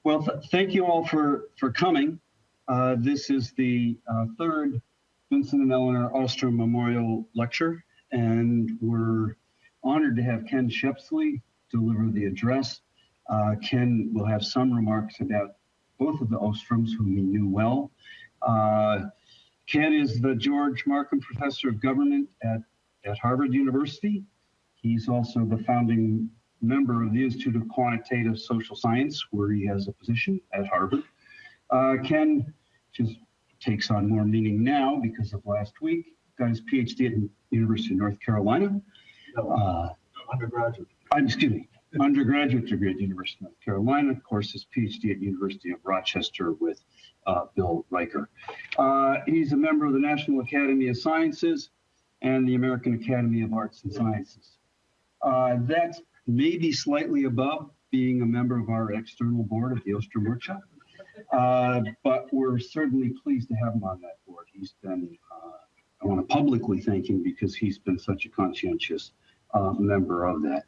Well, thank you all for coming. This is the third Vincent and Elinor Ostrom Memorial Lecture, and we're honored to have Ken Shepsle deliver the address. Ken will have some remarks about both of the Ostroms, whom he knew well. Ken is the George Markham Professor of Government at Harvard University. He's also the founding member of the Institute of Quantitative Social Science, where he has a position at Harvard. Ken just takes on more meaning now because of last week. Got his PhD at the University of North Carolina. Undergraduate. Undergraduate degree at the University of North Carolina. Of course, his PhD at the University of Rochester with Bill Riker. He's a member of the National Academy of Sciences and the American Academy of Arts and Sciences. That's maybe slightly above being a member of our external board of the Ostrom Workshop. But we're certainly pleased to have him on that board. He's been, I want to publicly thank him because he's been such a conscientious member of that.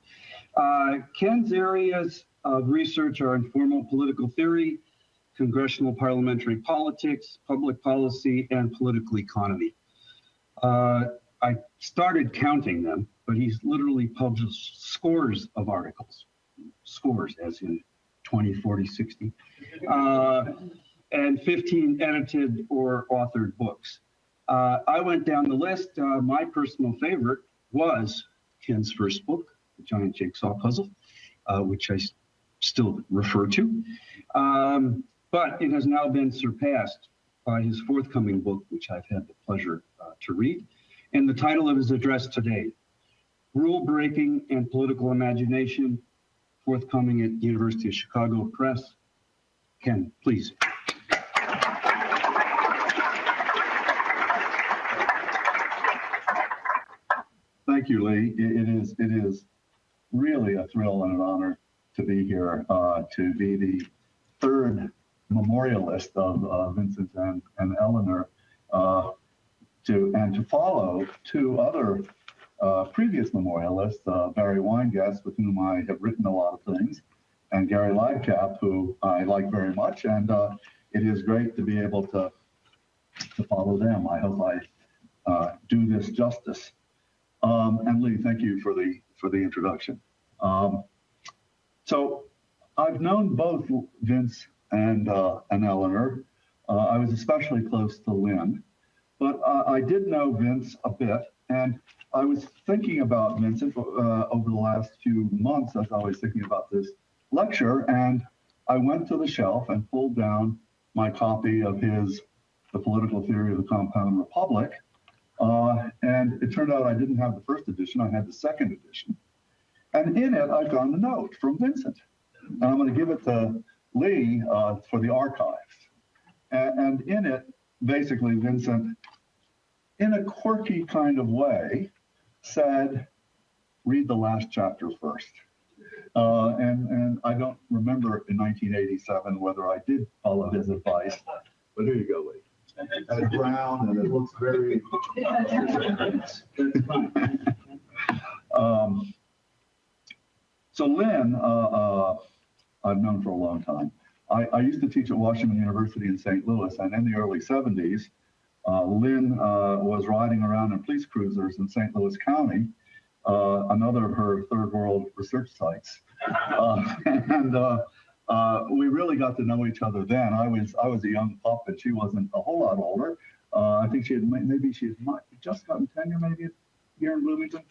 Ken's areas of research are informal political theory, congressional parliamentary politics, public policy, and political economy. I started counting them, but he's literally published scores of articles, scores as in 20, 40, 60, and 15 edited or authored books. I went down the list. My personal favorite was Ken's first book, The Giant Jigsaw Puzzle, which I still refer to. But it has now been surpassed by his forthcoming book, which I've had the pleasure to read. And the title of his address today, Rule Breaking and Political Imagination, forthcoming at University of Chicago Press. Ken, please. Thank you, Lee. It is really a thrill and an honor to be here, to be the third memorialist of Vincent and Elinor, and to follow two other previous memorialists, Barry Weingast, with whom I have written a lot of things, and Gary Lightcap, who I like very much, and it is great to be able to follow them. I hope I do this justice. And Lee, thank you for the introduction. So I've known both Vince and Elinor. I was especially close to Lynn, but I did know Vince a bit, and I was thinking about Vincent over the last few months as I was thinking about this lecture, and I went to the shelf and pulled down my copy of The Political Theory of the Compound Republic, and it turned out I didn't have the first edition, I had the second edition. And in it, I found a note from Vincent. And I'm going to give it to Lee for the archives. And in it, basically, Vincent, in a quirky kind of way, said, read the last chapter first. And I don't remember in 1987 whether I did follow his advice, but here you go, Lee. And it's brown, and it looks very... So Lynn, I've known for a long time. I used to teach at Washington University in St. Louis, and in the early 70s, Lynn was riding around in police cruisers in St. Louis County, another of her third world research sites. We really got to know each other then. I was a young pup, and she wasn't a whole lot older. I think she had just gotten tenure maybe here in Bloomington.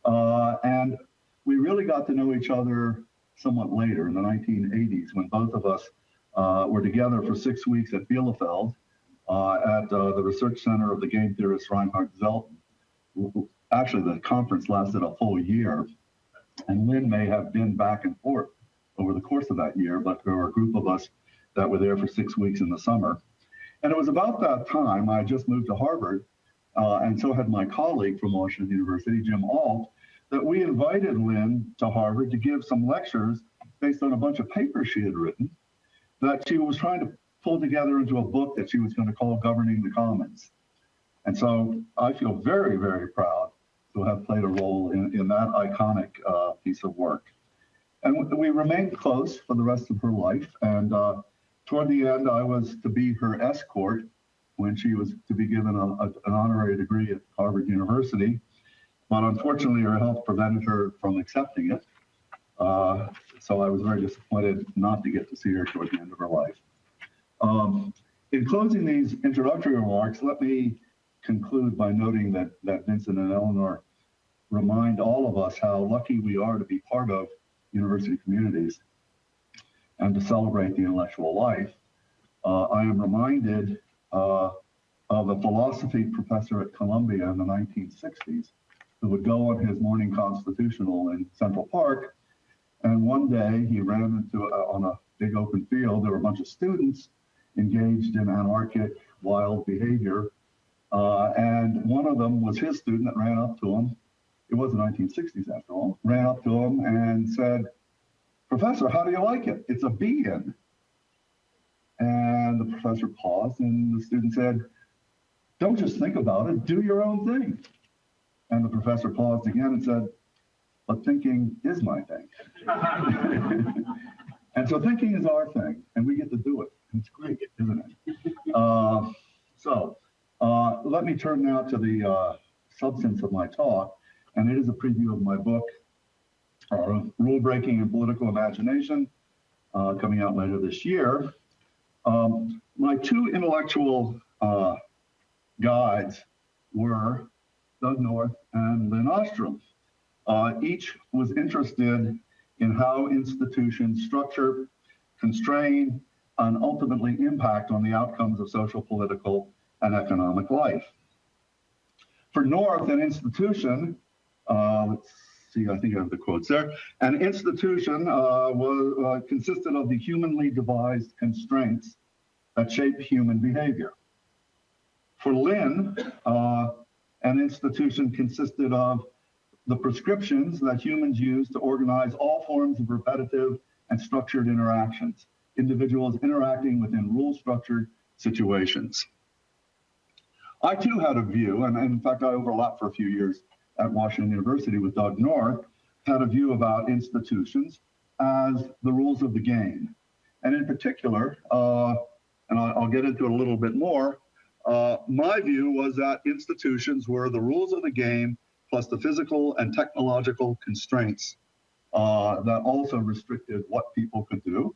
And we really got to know each other somewhat later in the 1980s when both of us were together for 6 weeks at Bielefeld at the research center of the game theorist Reinhard Zelten. Actually, the conference lasted a full year, and Lynn may have been back and forth over the course of that year, but there were a group of us that were there for 6 weeks in the summer. And it was about that time I just moved to Harvard, and so had my colleague from Washington University, Jim Ault, that we invited Lynn to Harvard to give some lectures based on a bunch of papers she had written that she was trying to pull together into a book that she was going to call Governing the Commons. And so I feel very, very proud to have played a role in that iconic piece of work. And we remained close for the rest of her life. And toward the end, I was to be her escort when she was to be given an honorary degree at Harvard University. But unfortunately, her health prevented her from accepting it. So I was very disappointed not to get to see her toward the end of her life. In closing these introductory remarks, let me conclude by noting that Vincent and Elinor remind all of us how lucky we are to be part of university communities and to celebrate the intellectual life. I am reminded of a philosophy professor at Columbia in the 1960s who would go on his morning constitutional in Central Park. And one day he ran into, on a big open field, there were a bunch of students engaged in anarchic, wild behavior. And one of them was his student that ran up to him. It was the 1960s after all, ran up to him and said, "Professor, how do you like it? It's a B-in." And the professor paused and the student said, "Don't just think about it, do your own thing." And the professor paused again and said, "But thinking is my thing." And so thinking is our thing, and we get to do it. And it's great, isn't it? Let me turn now to the substance of my talk, and it is a preview of my book, Rule Breaking and Political Imagination, coming out later this year. My two intellectual guides were Doug North and Lynn Ostrom. Each was interested in how institutions structure, constrain, and ultimately impact on the outcomes of social, political, and economic life. For North, an institution, let's see, I think I have the quotes there. An institution consisted of the humanly devised constraints that shape human behavior. For Lynn, an institution consisted of the prescriptions that humans use to organize all forms of repetitive and structured interactions, individuals interacting within rule-structured situations. I too had a view, and in fact I overlapped for a few years at Washington University with Doug North, had a view about institutions as the rules of the game. And in particular, and I'll get into it a little bit more, my view was that institutions were the rules of the game plus the physical and technological constraints that also restricted what people could do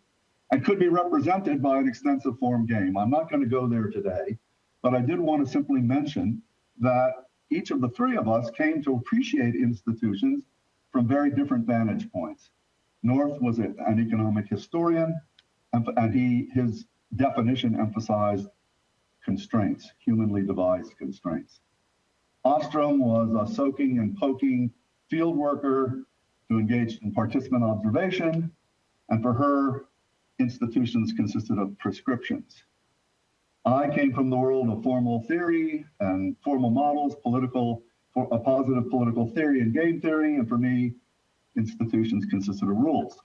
and could be represented by an extensive form game. I'm not going to go there today, but I did want to simply mention that each of the three of us came to appreciate institutions from very different vantage points. North was an economic historian, and his definition emphasized constraints, humanly devised constraints. Ostrom was a soaking and poking field worker who engaged in participant observation, and for her, institutions consisted of prescriptions. I came from the world of formal theory and formal models, a positive political theory and game theory, and for me, institutions consisted of rules.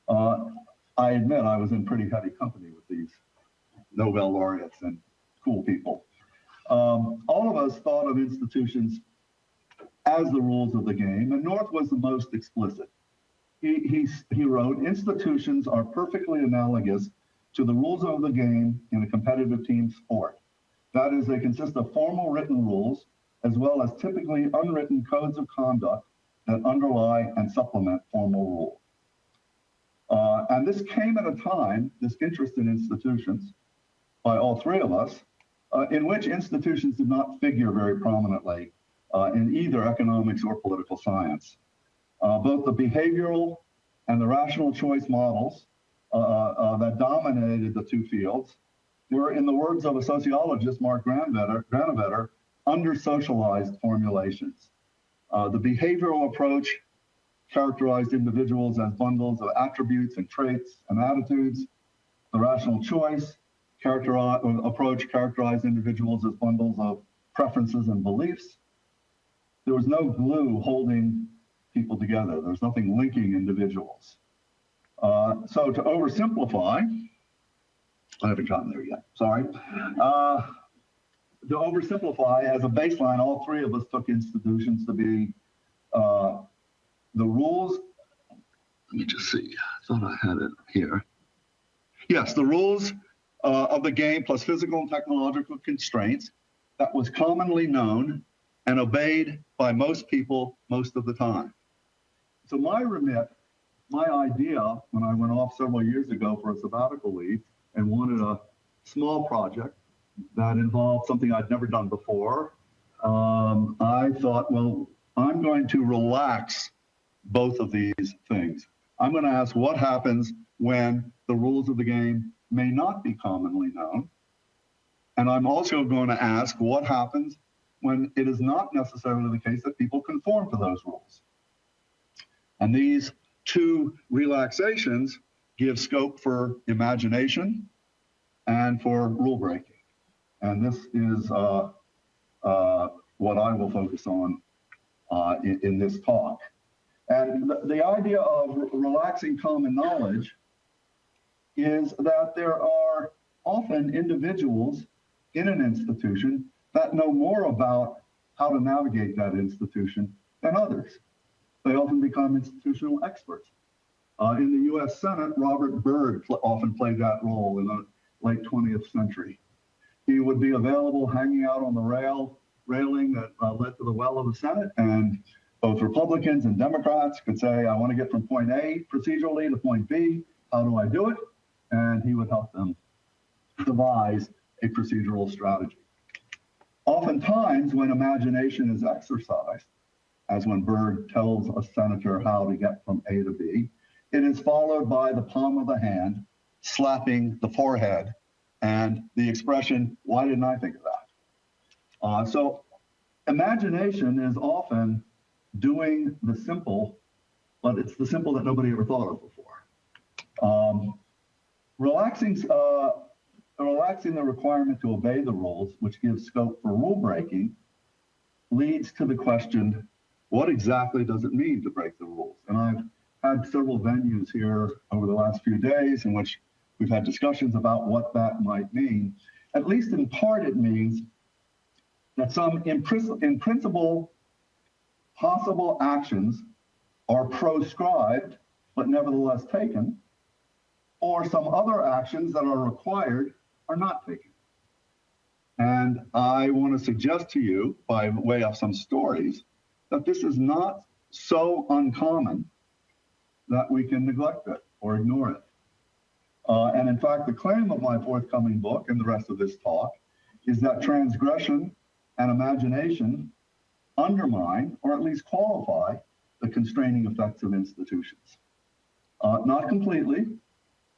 I admit I was in pretty heavy company with these Nobel laureates and cool people. All of us thought of institutions as the rules of the game, and North was the most explicit. He wrote, "Institutions are perfectly analogous to the rules of the game in a competitive team sport. That is, they consist of formal written rules, as well as typically unwritten codes of conduct that underlie and supplement formal rules." And this came at a time, this interest in institutions, by all three of us, in which institutions did not figure very prominently in either economics or political science. Both the behavioral and the rational choice models that dominated the two fields were, in the words of a sociologist, Mark Granovetter, under-socialized formulations. The behavioral approach characterized individuals as bundles of attributes and traits and attitudes. The rational choice approach characterized individuals as bundles of preferences and beliefs. There was no glue holding people together. There was nothing linking individuals. So to oversimplify, I haven't gotten there yet, sorry. To oversimplify, as a baseline, all three of us took institutions to be the rules let me just see. I thought I had it here. Yes, the rules of the game plus physical and technological constraints that was commonly known and obeyed by most people most of the time. So my remit, my idea when I went off several years ago for a sabbatical leave and wanted a small project that involved something I'd never done before, I thought, well, I'm going to relax both of these things. I'm going to ask what happens when the rules of the game may not be commonly known. And I'm also going to ask what happens when it is not necessarily the case that people conform to those rules. And these two relaxations give scope for imagination and for rule breaking. And this is what I will focus on in this talk. And the idea of relaxing common knowledge is that there are often individuals in an institution that know more about how to navigate that institution than others. They often become institutional experts. In the US Senate, Robert Byrd often played that role in the late 20th century. He would be available hanging out on the railing that led to the well of the Senate, and both Republicans and Democrats could say, I want to get from point A procedurally to point B. How do I do it? And he would help them devise a procedural strategy. Oftentimes, when imagination is exercised, as when Byrd tells a senator how to get from A to B, it is followed by the palm of the hand slapping the forehead and the expression, why didn't I think of that? So imagination is often doing the simple, but it's the simple that nobody ever thought of before. Relaxing the requirement to obey the rules, which gives scope for rule breaking, leads to the question, what exactly does it mean to break the rules? And I've had several venues here over the last few days in which we've had discussions about what that might mean. At least in part, it means that some in principle possible actions are proscribed, but nevertheless taken, or some other actions that are required are not taken. And I want to suggest to you, by way of some stories, that this is not so uncommon that we can neglect it or ignore it. And in fact, the claim of my forthcoming book and the rest of this talk is that transgression and imagination undermine, or at least qualify, the constraining effects of institutions. Not completely,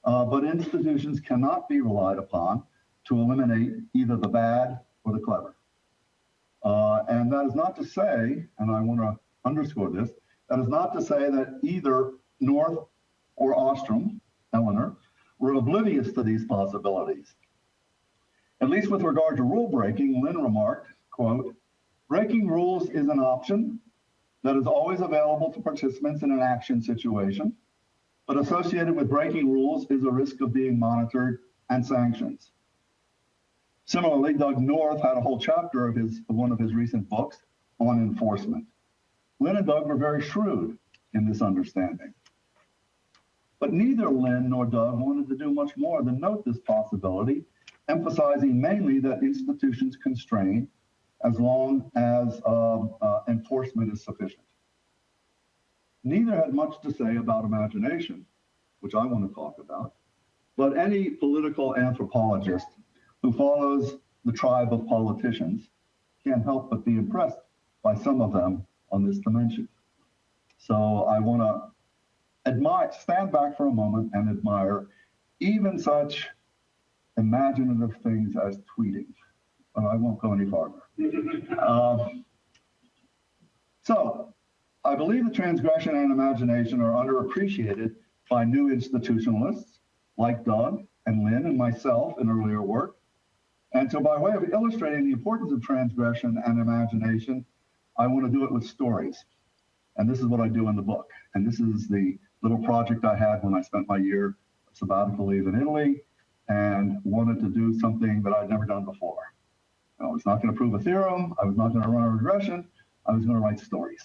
but institutions cannot be relied upon to eliminate either the bad or the clever. And that is not to say, and I want to underscore this, that is not to say that either North or Ostrom, Elinor, were oblivious to these possibilities. At least with regard to rule breaking, Lynn remarked, quote, breaking rules is an option that is always available to participants in an action situation, but associated with breaking rules is a risk of being monitored and sanctions. Similarly, Doug North had a whole chapter of one of his recent books on enforcement. Lynn and Doug were very shrewd in this understanding. But neither Lynn nor Doug wanted to do much more than note this possibility, emphasizing mainly that institutions constrain as long as enforcement is sufficient. Neither had much to say about imagination, which I want to talk about, but any political anthropologist who follows the tribe of politicians can't help but be impressed by some of them on this dimension. So I want to stand back for a moment and admire even such imaginative things as tweeting. But I won't go any farther. So I believe that transgression and imagination are underappreciated by new institutionalists like Doug and Lynn and myself in earlier work. And so by way of illustrating the importance of transgression and imagination, I want to do it with stories. And this is what I do in the book. And this is the little project I had when I spent my year sabbatical leave in Italy and wanted to do something that I'd never done before. I was not going to prove a theorem. I was not going to run a regression. I was going to write stories.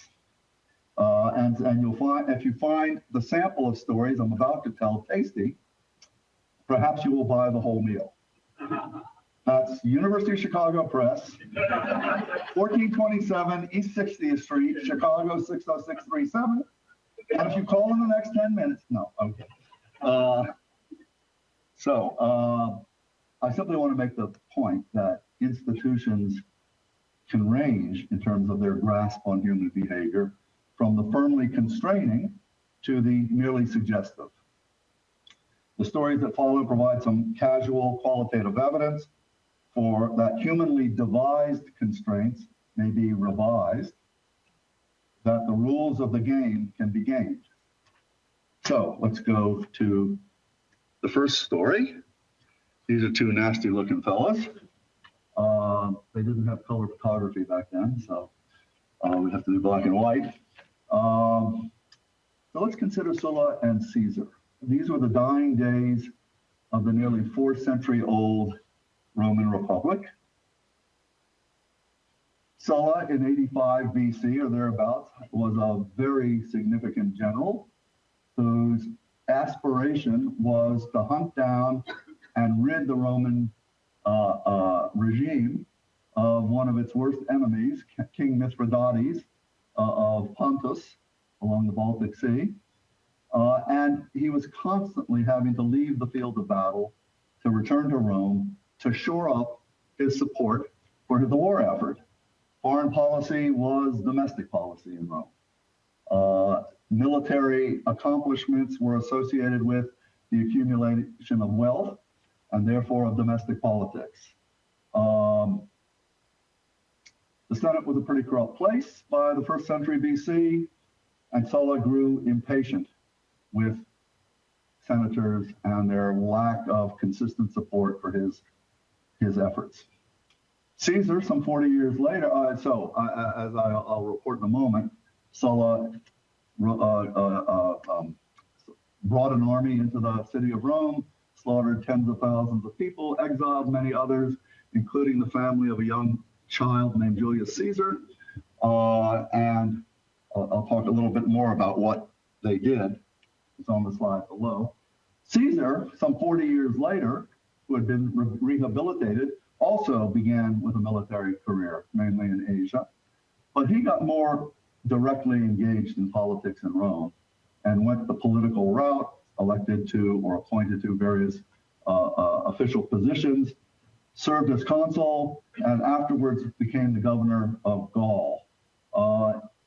And you'll find, if you find the sample of stories I'm about to tell tasty, perhaps you will buy the whole meal. That's University of Chicago Press, 1427 East 60th Street, Chicago 60637. And if you call in the next 10 minutes, no, okay. I simply want to make the point that institutions can range in terms of their grasp on human behavior, from the firmly constraining to the merely suggestive. The stories that follow provide some casual qualitative evidence for that humanly devised constraints may be revised, that the rules of the game can be gamed. So let's go to the first story. These are two nasty looking fellas. They didn't have color photography back then, so we have to do black and white. So let's consider Sulla and Caesar. These were the dying days of the nearly 4th century old Roman Republic. Sulla in 85 BC or thereabouts was a very significant general whose aspiration was to hunt down and rid the Roman regime of one of its worst enemies, King Mithridates of Pontus along the Baltic Sea. And he was constantly having to leave the field of battle to return to Rome to shore up his support for the war effort. Foreign policy was domestic policy in Rome. Military accomplishments were associated with the accumulation of wealth and therefore of domestic politics. The Senate was a pretty corrupt place by the 1st century BC, and Sulla grew impatient with senators and their lack of consistent support for his efforts. Caesar, some 40 years later, as I'll report in a moment, Sulla brought an army into the city of Rome, slaughtered tens of thousands of people, exiled many others, including the family of a young child named Julius Caesar. And I'll talk a little bit more about what they did. It's on the slide below. Caesar, some 40 years later, who had been rehabilitated, also began with a military career, mainly in Asia. But he got more directly engaged in politics in Rome and went the political route, elected to or appointed to various official positions, served as consul, and afterwards became the governor of Gaul.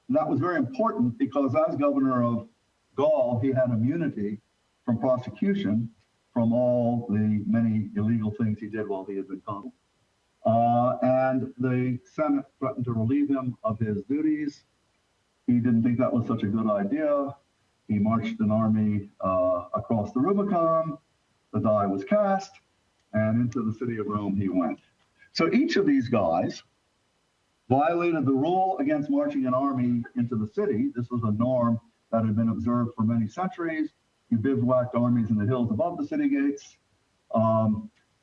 That was very important because as governor of Gaul, he had immunity from prosecution from all the many illegal things he did while he had been consul. And the Senate threatened to relieve him of his duties. He didn't think that was such a good idea. He marched an army across the Rubicon. The die was cast, and into the city of Rome he went. So each of these guys violated the rule against marching an army into the city. This was a norm that had been observed for many centuries. You bivouacked armies in the hills above the city gates.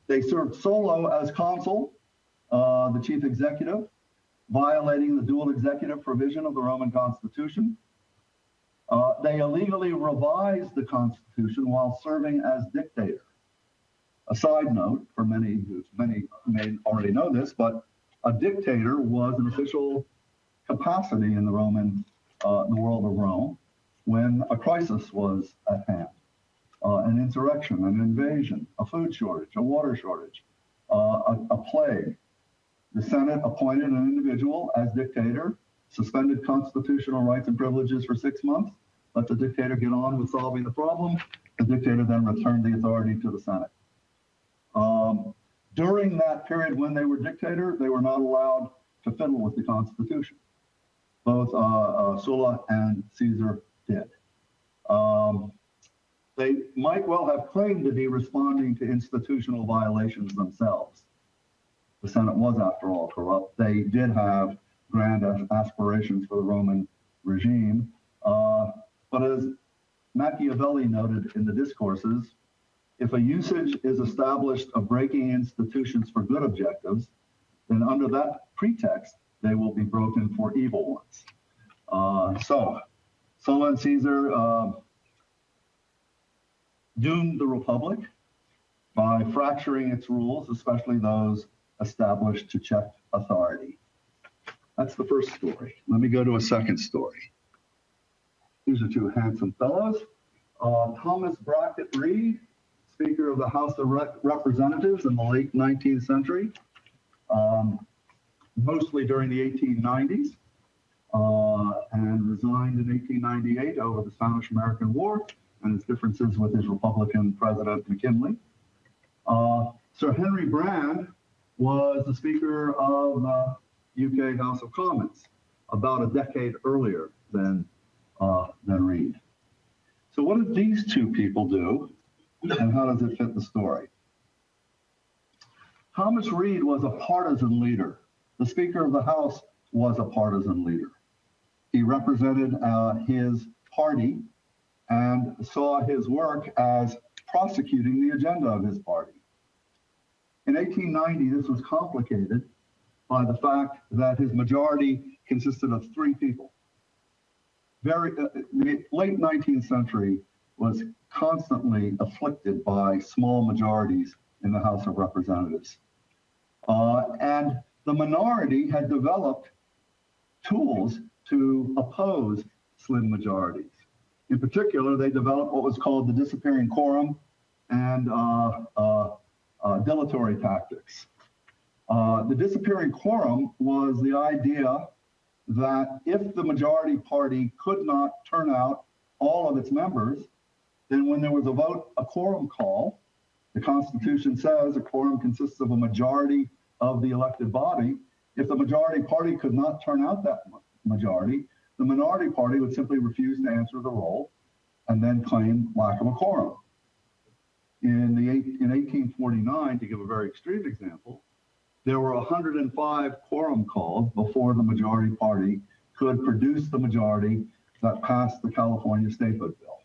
They served solo as consul, the chief executive, violating the dual executive provision of the Roman Constitution. They illegally revised the Constitution while serving as dictator. A side note for many may already know this, but a dictator was an official capacity in the Roman, the world of Rome, when a crisis was at hand, an insurrection, an invasion, a food shortage, a water shortage, a plague. The Senate appointed an individual as dictator, suspended constitutional rights and privileges for 6 months, let the dictator get on with solving the problem. The dictator then returned the authority to the Senate. During that period when they were dictator, they were not allowed to fiddle with the Constitution. Both Sulla and Caesar did. They might well have claimed to be responding to institutional violations themselves. The Senate was, after all, corrupt. They did have grand aspirations for the Roman regime. But as Machiavelli noted in the Discourses, if a usage is established of breaking institutions for good objectives, then under that pretext, they will be broken for evil ones. So Sulla and Caesar doomed the Republic by fracturing its rules, especially those established to check authority. That's the first story. Let me go to a second story. These are two handsome fellows. Thomas Brackett Reed, Speaker of the House of Representatives in the late 19th century, mostly during the 1890s, and resigned in 1898 over the Spanish-American War and its differences with his Republican President McKinley. Sir Henry Brand was the Speaker of the UK House of Commons about a decade earlier than Reed. So what did these two people do, and how does it fit the story? Thomas Reed was a partisan leader. The Speaker of the House was a partisan leader. He represented his party and saw his work as prosecuting the agenda of his party. In 1890, this was complicated by the fact that his majority consisted of three people. The late 19th century was constantly afflicted by small majorities in the House of Representatives. And the minority had developed tools to oppose slim majorities. In particular, they developed what was called the disappearing quorum and dilatory tactics. The disappearing quorum was the idea that if the majority party could not turn out all of its members, then when there was a vote, a quorum call, the Constitution says a quorum consists of a majority of the elected body. If the majority party could not turn out that majority, the minority party would simply refuse to answer the roll and then claim lack of a quorum. In 1849, to give a very extreme example, there were 105 quorum calls before the majority party could produce the majority that passed the California Statehood Bill.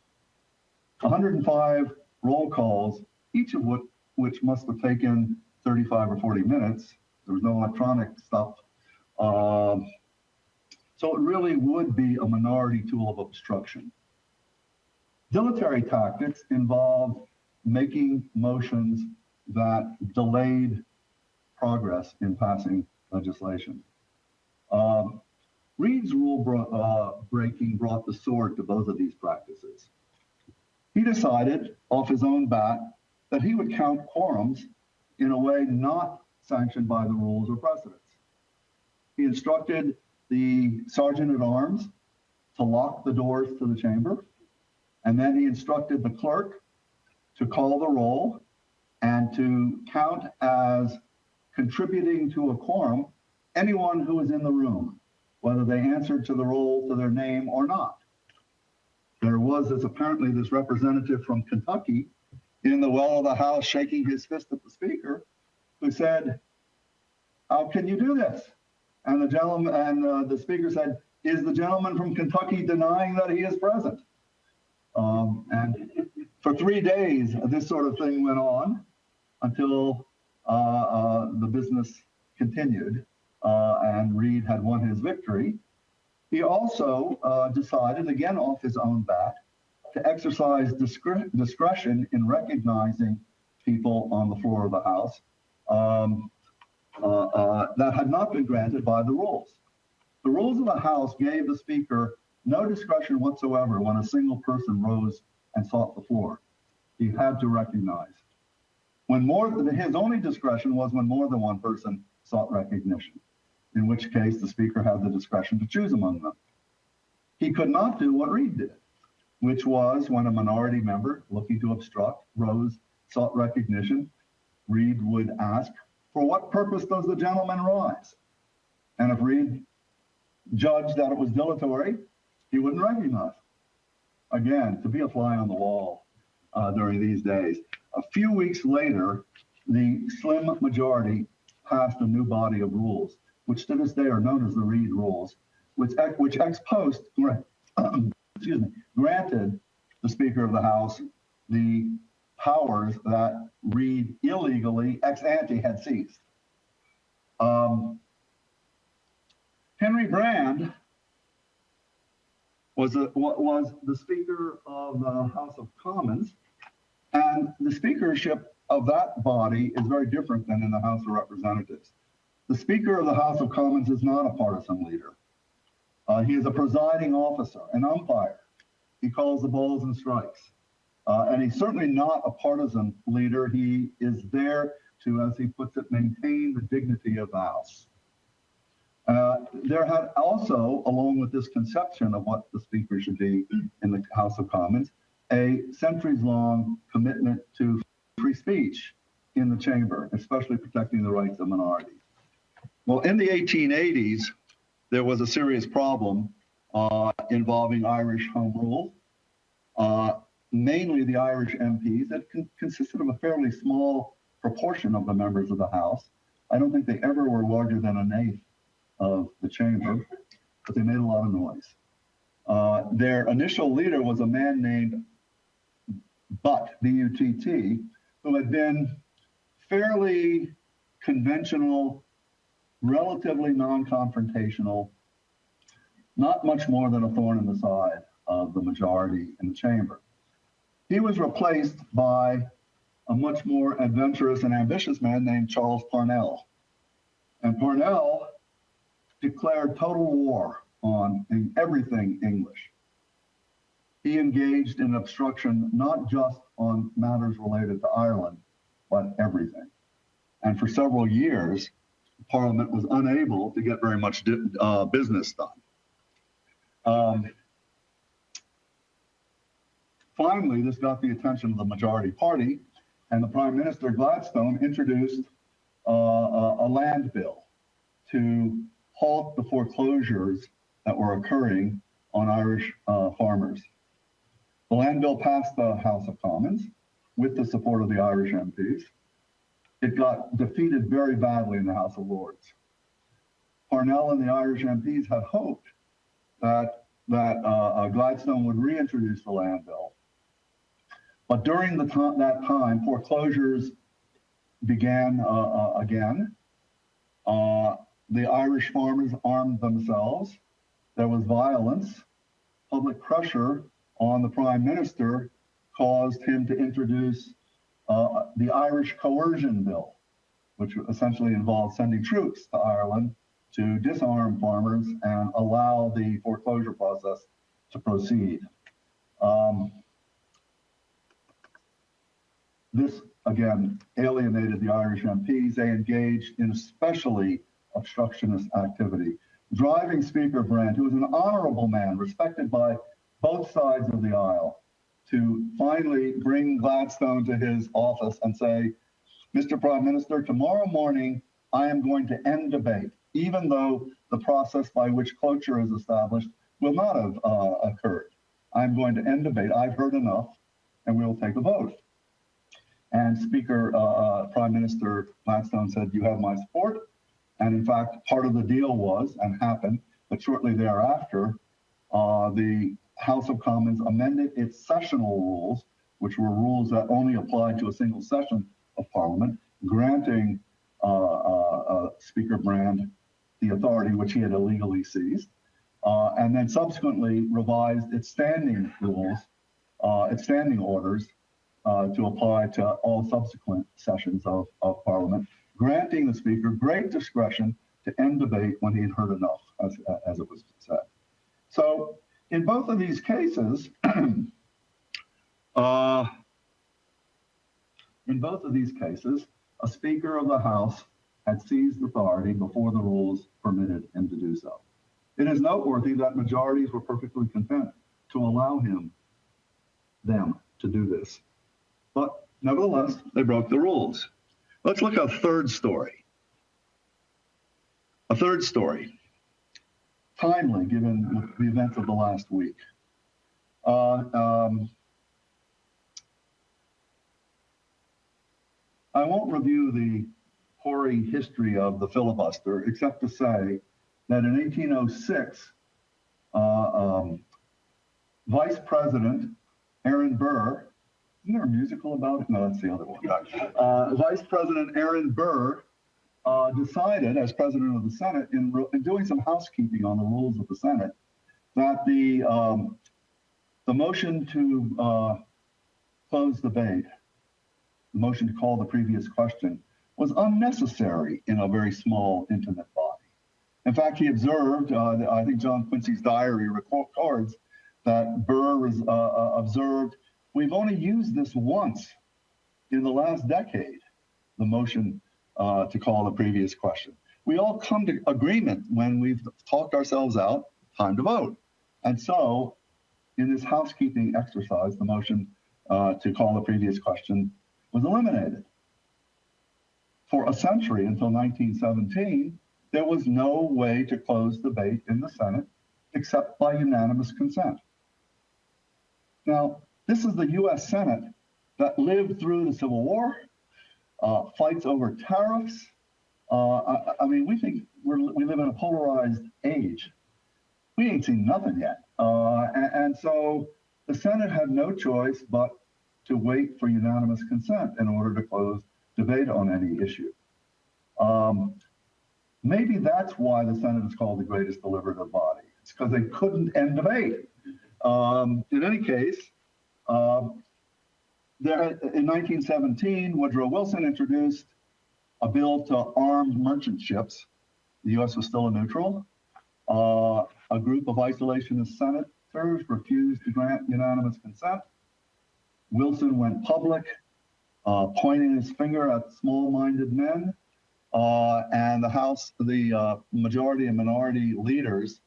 105 roll calls, each of which must have taken 35 or 40 minutes. There was no electronic stuff. So it really would be a minority tool of obstruction. Dilatory tactics involved making motions that delayed progress in passing legislation. Reed's rule breaking brought the sword to both of these practices. He decided off his own bat that he would count quorums in a way not sanctioned by the rules or precedents. He instructed the sergeant at arms to lock the doors to the chamber, and then he instructed the clerk to call the roll and to count as contributing to a quorum anyone who was in the room, whether they answered to the roll to their name or not. There was apparently this representative from Kentucky in the well of the House shaking his fist at the Speaker, who said, "How can you do this?" And the Speaker said, "Is the gentleman from Kentucky denying that he is present?" And for 3 days, this sort of thing went on until the business continued and Reed had won his victory. He also decided, again off his own bat, to exercise discretion in recognizing people on the floor of the House that had not been granted by the rules. The rules of the House gave the Speaker no discretion whatsoever when a single person rose and sought the floor. He had to recognize. His only discretion was when more than one person sought recognition, in which case the Speaker had the discretion to choose among them. He could not do what Reed did, which was when a minority member looking to obstruct rose, sought recognition, Reed would ask, "For what purpose does the gentleman rise?" And if Reed judged that it was dilatory, he wouldn't recognize. Again, to be a fly on the wall during these days. A few weeks later, the slim majority passed a new body of rules, which to this day are known as the Reed Rules, which ex post granted the Speaker of the House the powers that Reed illegally ex ante had seized. Henry Brand was the Speaker of the House of Commons, and the speakership of that body is very different than in the House of Representatives. The Speaker of the House of Commons is not a partisan leader. He is a presiding officer, an umpire. He calls the balls and strikes. And he's certainly not a partisan leader. He is there to, as he puts it, maintain the dignity of the House. There had also, along with this conception of what the Speaker should be in the House of Commons, a centuries-long commitment to free speech in the chamber, especially protecting the rights of minorities. Well, in the 1880s, there was a serious problem involving Irish home rule. Mainly the Irish MPs that consisted of a fairly small proportion of the members of the House. I don't think they ever were larger than an eighth of the chamber, but they made a lot of noise. Their initial leader was a man named Butt, B-U-T-T, who had been fairly conventional, relatively non-confrontational, not much more than a thorn in the side of the majority in the chamber. He was replaced by a much more adventurous and ambitious man named Charles Parnell. And Parnell declared total war on everything English. He engaged in obstruction not just on matters related to Ireland, but everything. And for several years, Parliament was unable to get very much business done. Finally, this got the attention of the majority party, and the Prime Minister Gladstone introduced a land bill to halt the foreclosures that were occurring on Irish farmers. The land bill passed the House of Commons with the support of the Irish MPs. It got defeated very badly in the House of Lords. Parnell and the Irish MPs had hoped that Gladstone would reintroduce the land bill. But during that time, foreclosures began again. The Irish farmers armed themselves. There was violence. Public pressure on the Prime Minister caused him to introduce the Irish Coercion Bill, which essentially involved sending troops to Ireland to disarm farmers and allow the foreclosure process to proceed. This, again, alienated the Irish MPs. They engaged in especially obstructionist activity, driving Speaker Brand, who was an honorable man, respected by both sides of the aisle, to finally bring Gladstone to his office and say, Mr. Prime Minister, tomorrow morning, I am going to end debate, even though the process by which cloture is established will not have occurred. I'm going to end debate. I've heard enough, and we'll take a vote. And Prime Minister Gladstone said, you have my support. And in fact, part of the deal was, and happened, that shortly thereafter, the House of Commons amended its sessional rules, which were rules that only applied to a single session of Parliament, granting Speaker Brand the authority which he had illegally seized, and then subsequently revised its standing rules, its standing orders, to apply to all subsequent sessions of Parliament, granting the Speaker great discretion to end debate when he had heard enough, as it was said. So in both of these cases, a Speaker of the House had seized authority before the rules permitted him to do so. It is noteworthy that majorities were perfectly content to allow them to do this. But nevertheless, they broke the rules. Let's look at a third story. A third story, timely given the events of the last week. I won't review the hoary history of the filibuster, except to say that in 1806, Vice President Aaron Burr, isn't there a musical about it? No, that's the other one. Vice President Aaron Burr decided, as President of the Senate, in doing some housekeeping on the rules of the Senate, that the motion to close debate, the motion to call the previous question, was unnecessary in a very small, intimate body. In fact, he observed, I think John Quincy's diary records that Burr observed, we've only used this once in the last decade, the motion to call the previous question. We all come to agreement when we've talked ourselves out, time to vote. And so, in this housekeeping exercise, the motion to call the previous question was eliminated. For a century, until 1917, there was no way to close debate in the Senate except by unanimous consent. Now, this is the US Senate that lived through the Civil War, fights over tariffs. I mean, we think we live in a polarized age. We ain't seen nothing yet. And so the Senate had no choice but to wait for unanimous consent in order to close debate on any issue. Maybe that's why the Senate is called the greatest deliberative body. It's because they couldn't end debate. In any case, in 1917, Woodrow Wilson introduced a bill to arm merchant ships. The U.S. was still a neutral. A group of isolationist senators refused to grant unanimous consent. Wilson went public, pointing his finger at small-minded men, and the majority and minority leaders,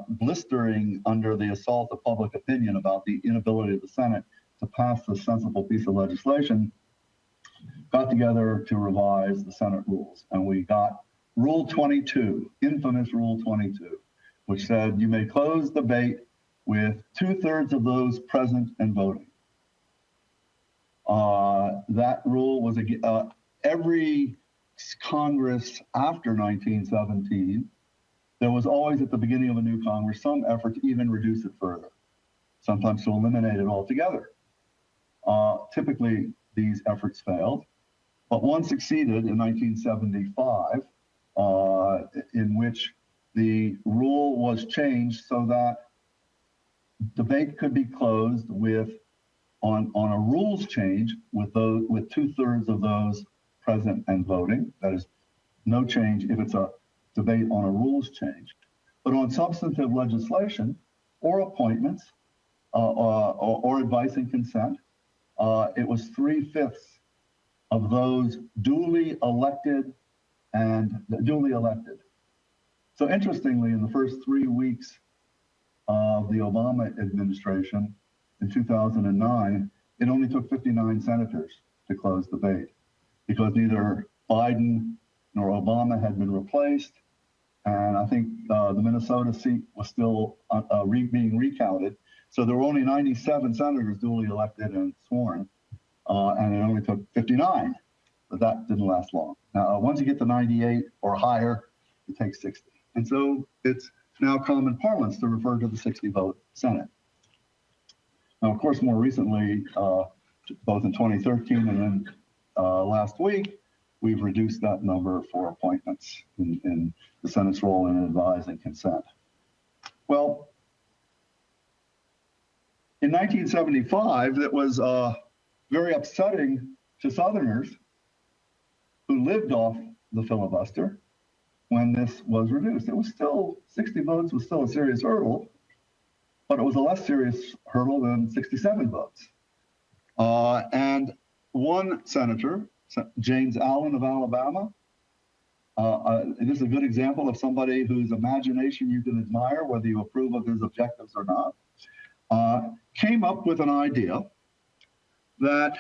blistering under the assault of public opinion about the inability of the Senate to pass this sensible piece of legislation, got together to revise the Senate rules. And we got Rule 22, infamous Rule 22, which said you may close debate with 2/3 of those present and voting. That rule was every Congress after 1917, there was always at the beginning of a new Congress some effort to even reduce it further, sometimes to eliminate it altogether. Typically, these efforts failed, but one succeeded in 1975, in which the rule was changed so that debate could be closed on a rules change with 2/3 of those present and voting. That is, no change if it's a debate on a rules change. But on substantive legislation or appointments or advice and consent, it was 3/5 of those duly elected. So interestingly, in the first 3 weeks of the Obama administration in 2009, it only took 59 senators to close debate because neither Biden nor Obama had been replaced. And I think the Minnesota seat was still being recounted. So there were only 97 senators duly elected and sworn, and it only took 59. But that didn't last long. Now, once you get to 98 or higher, it takes 60. And so it's now common parlance to refer to the 60-vote Senate. Now, of course, more recently, both in 2013 and then last week, we've reduced that number for appointments in the Senate's role in advise and consent. Well, in 1975, that was very upsetting to Southerners who lived off the filibuster when this was reduced. It was still, 60 votes was still a serious hurdle, but it was a less serious hurdle than 67 votes. And one senator, James Allen of Alabama, this is a good example of somebody whose imagination you can admire, whether you approve of his objectives or not, came up with an idea that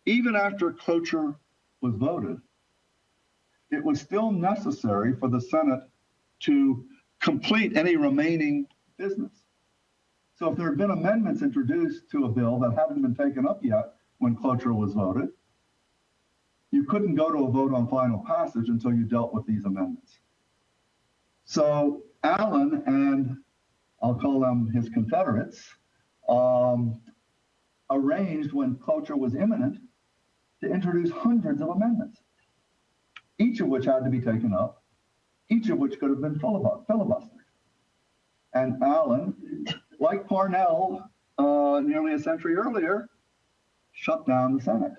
even after cloture was voted, it was still necessary for the Senate to complete any remaining business. So if there had been amendments introduced to a bill that hadn't been taken up yet when cloture was voted, you couldn't go to a vote on final passage until you dealt with these amendments. So Allen and I'll call them his Confederates, arranged when cloture was imminent to introduce hundreds of amendments, each of which had to be taken up, each of which could have been filibustered. And Allen, like Parnell, nearly a century earlier, shut down the Senate.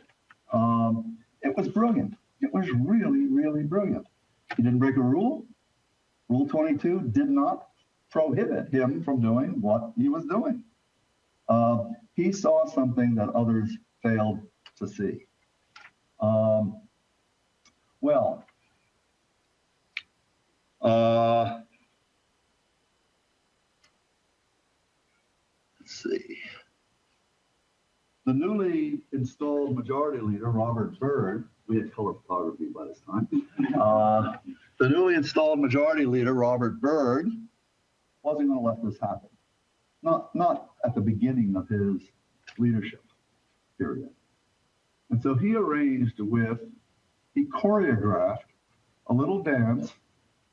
It was brilliant. It was really, really brilliant. He didn't break a rule. Rule 22 did not prohibit him from doing what he was doing. He saw something that others failed to see. Let's see. The newly installed majority leader, Robert Byrd, we had color photography by this time. The newly installed majority leader, Robert Byrd, wasn't going to let this happen. Not at the beginning of his leadership period. And so he choreographed a little dance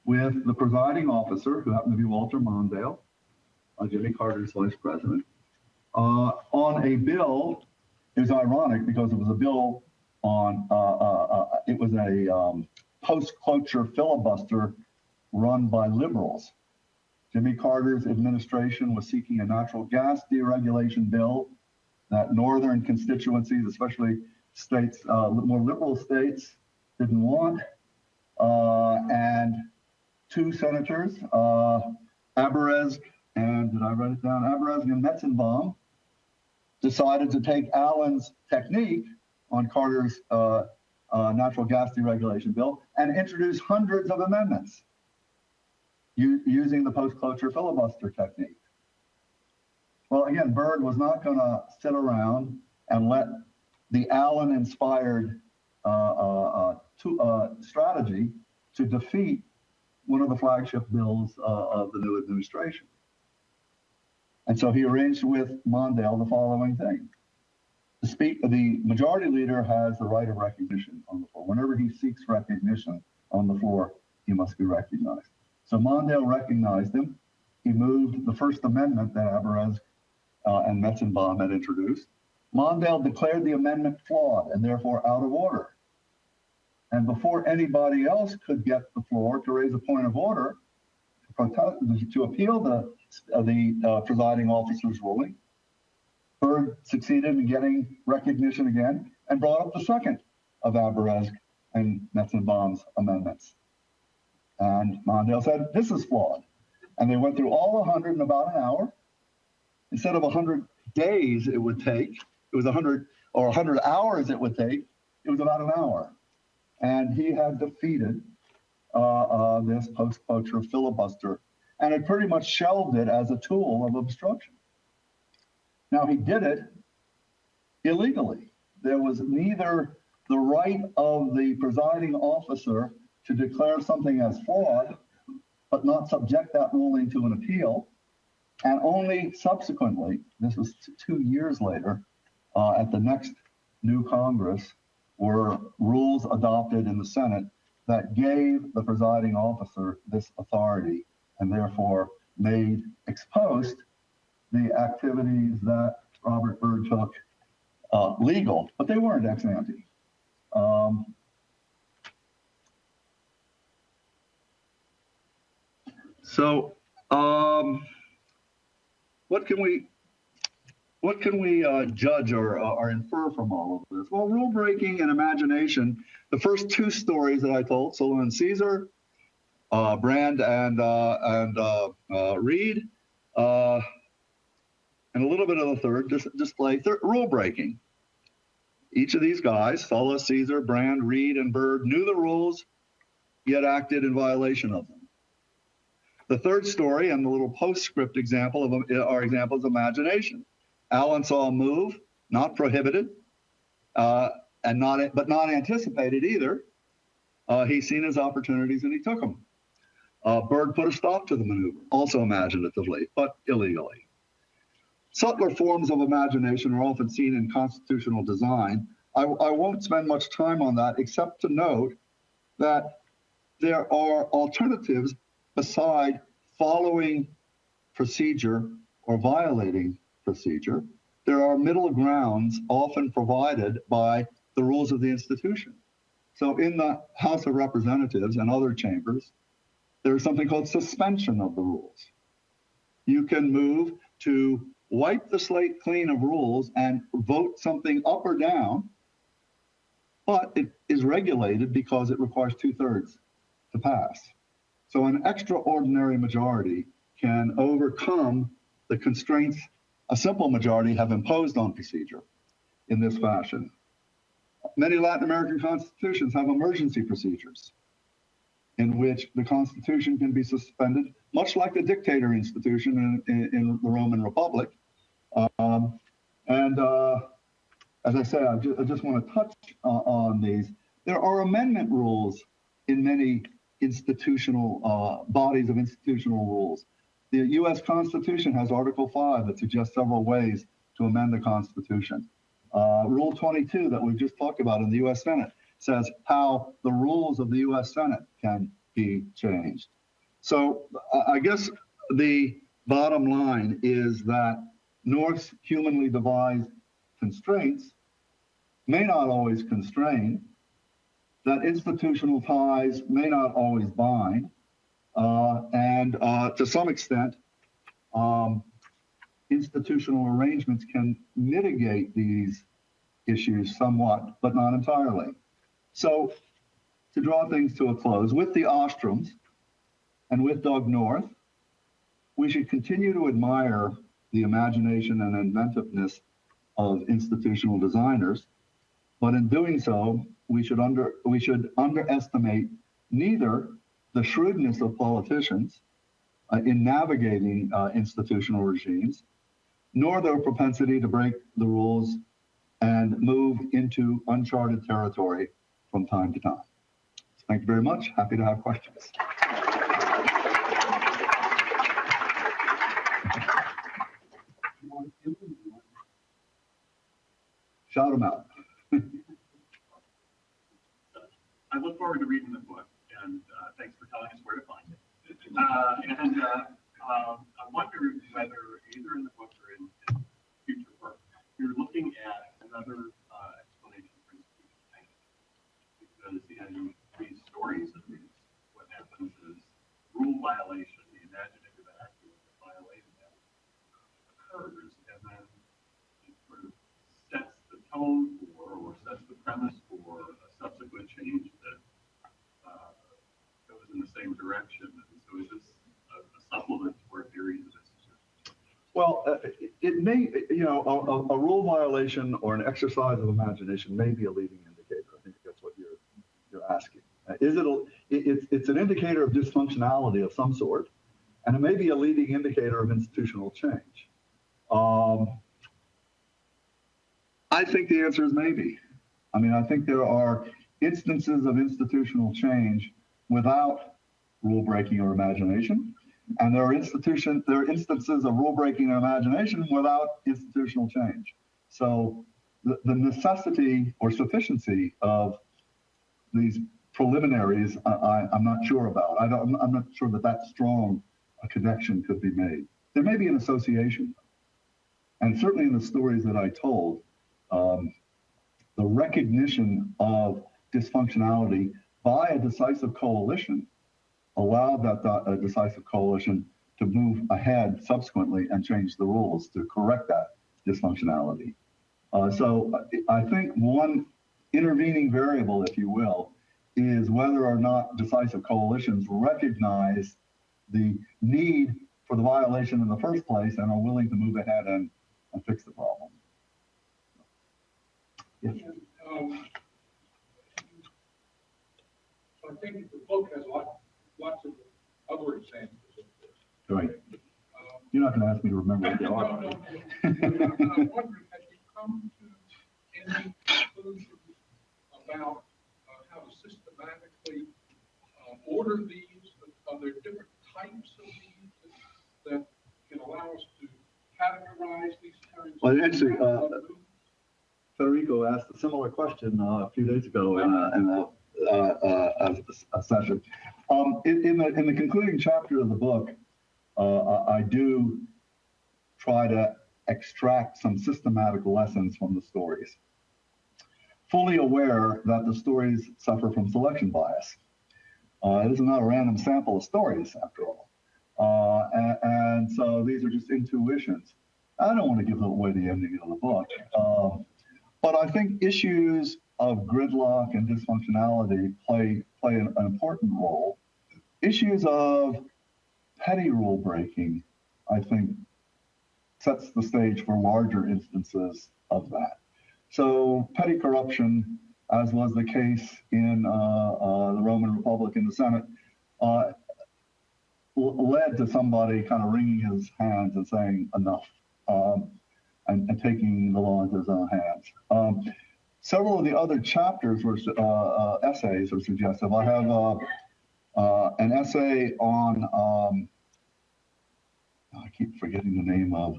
with the presiding officer, who happened to be Walter Mondale, Jimmy Carter's vice president, on a bill. It was ironic because it was a bill on, it was a post-cloture filibuster run by liberals. Jimmy Carter's administration was seeking a natural gas deregulation bill that northern constituencies, especially states, more liberal states, didn't want. And two senators, Aberezg and, did I write it down? Aberezg and Metzenbaum, decided to take Allen's technique on Carter's natural gas deregulation bill and introduce hundreds of amendments using the post-cloture filibuster technique. Well, again, Byrd was not going to sit around and let the Allen-inspired strategy to defeat one of the flagship bills of the new administration. And so he arranged with Mondale the following thing. The majority leader has the right of recognition on the floor. Whenever he seeks recognition on the floor, he must be recognized. So Mondale recognized him. He moved the First Amendment that Aberezg and Metzenbaum had introduced. Mondale declared the amendment flawed and therefore out of order. And before anybody else could get the floor to raise a point of order, to appeal the presiding officer's ruling, Byrd succeeded in getting recognition again and brought up the second of Aberezg and Metzenbaum's amendments. And Mondale said, this is flawed. And they went through all 100 in about an hour. Instead of 100 days it would take, it was 100 or 100 hours it would take, it was about an hour. And he had defeated this post-cloture filibuster and had pretty much shelved it as a tool of obstruction. Now, he did it illegally. There was neither the right of the presiding officer to declare something as flawed, but not subject that ruling to an appeal. And only subsequently, this was 2 years later, at the next new Congress, were rules adopted in the Senate that gave the presiding officer this authority and therefore exposed the activities that Robert Byrd took legal, but they weren't ex ante. What can we judge or infer from all of this? Well, rule breaking and imagination. The first two stories that I told, Sulla and Caesar, Brand and Reed, and a little bit of the third display rule breaking. Each of these guys, Sulla, Caesar, Brand, Reed, and Byrd, knew the rules, yet acted in violation of them. The third story and the little postscript example are examples of imagination. Allen saw a move, not prohibited, but not anticipated either. He's seen his opportunities and he took them. Byrd put a stop to the maneuver, also imaginatively, but illegally. Subtler forms of imagination are often seen in constitutional design. I won't spend much time on that, except to note that there are alternatives beside following procedure or violating procedure. There are middle grounds often provided by the rules of the institution. So in the House of Representatives and other chambers, there is something called suspension of the rules. You can move to wipe the slate clean of rules and vote something up or down, but it is regulated because it requires 2/3 to pass. So an extraordinary majority can overcome the constraints a simple majority have imposed on procedure in this fashion. Many Latin American constitutions have emergency procedures in which the Constitution can be suspended, much like the dictator institution in the Roman Republic. As I say, I just want to touch on these. There are amendment rules in many institutional bodies of institutional rules. The U.S. Constitution has Article 5 that suggests several ways to amend the Constitution. Rule 22 that we've just talked about in the U.S. Senate says how the rules of the U.S. Senate can be changed. So I guess the bottom line is that North's humanly devised constraints may not always constrain, that institutional ties may not always bind, and to some extent, institutional arrangements can mitigate these issues somewhat, but not entirely. So to draw things to a close, with the Ostroms and with Doug North, we should continue to admire the imagination and inventiveness of institutional designers, but in doing so, we should underestimate neither the shrewdness of politicians in navigating institutional regimes, nor their propensity to break the rules and move into uncharted territory from time to time. So thank you very much. Happy to have questions. Shout them out. I look forward to reading the book, and thanks for telling us where to find it. I wonder whether either in the book or in future work, you're looking at another explanation for institutional change. Because in these stories, at least, what happens is rule violation, the imaginative act of violating that occurs, and then it sort of sets the tone for, or sets the premise for, a subsequent change that goes in the same direction. And so is this a supplement to our theories of institutions? Well, it may, a rule violation or an exercise of imagination may be a leading indicator. I think that's what you're asking. Is it? It's an indicator of dysfunctionality of some sort, and it may be a leading indicator of institutional change. I think the answer is maybe. I mean, I think there are instances of institutional change without rule breaking or imagination, and there are instances of rule breaking or imagination without institutional change. So the necessity or sufficiency of these preliminaries, I'm not sure about. I'm not sure that strong a connection could be made. There may be an association, and certainly in the stories that I told, the recognition of dysfunctionality by a decisive coalition allowed that decisive coalition to move ahead subsequently and change the rules to correct that dysfunctionality. So I think one intervening variable, if you will, is whether or not decisive coalitions recognize the need for the violation in the first place and are willing to move ahead and fix the problem. Yes. So I think the book has lots of other examples of this. Right. You're not going to ask me to remember what they are. No. I'm wondering, have you come to any conclusions about how to systematically order these? Are there different types of these that can allow us to categorize these kinds Well, of actually, Federico asked a similar question a few days ago in a session. In the concluding chapter of the book, I do try to extract some systematic lessons from the stories, fully aware that the stories suffer from selection bias. It is not a random sample of stories, after all. And so these are just intuitions. I don't want to give away the ending of the book, but I think issues of gridlock and dysfunctionality play an important role. Issues of petty rule breaking, I think, sets the stage for larger instances of that. So petty corruption, as was the case in the Roman Republic in the Senate, led to somebody kind of wringing his hands and saying enough, and taking the law into his own hands. Several of the other chapters were essays or suggestive. I have an essay on, I keep forgetting the name of,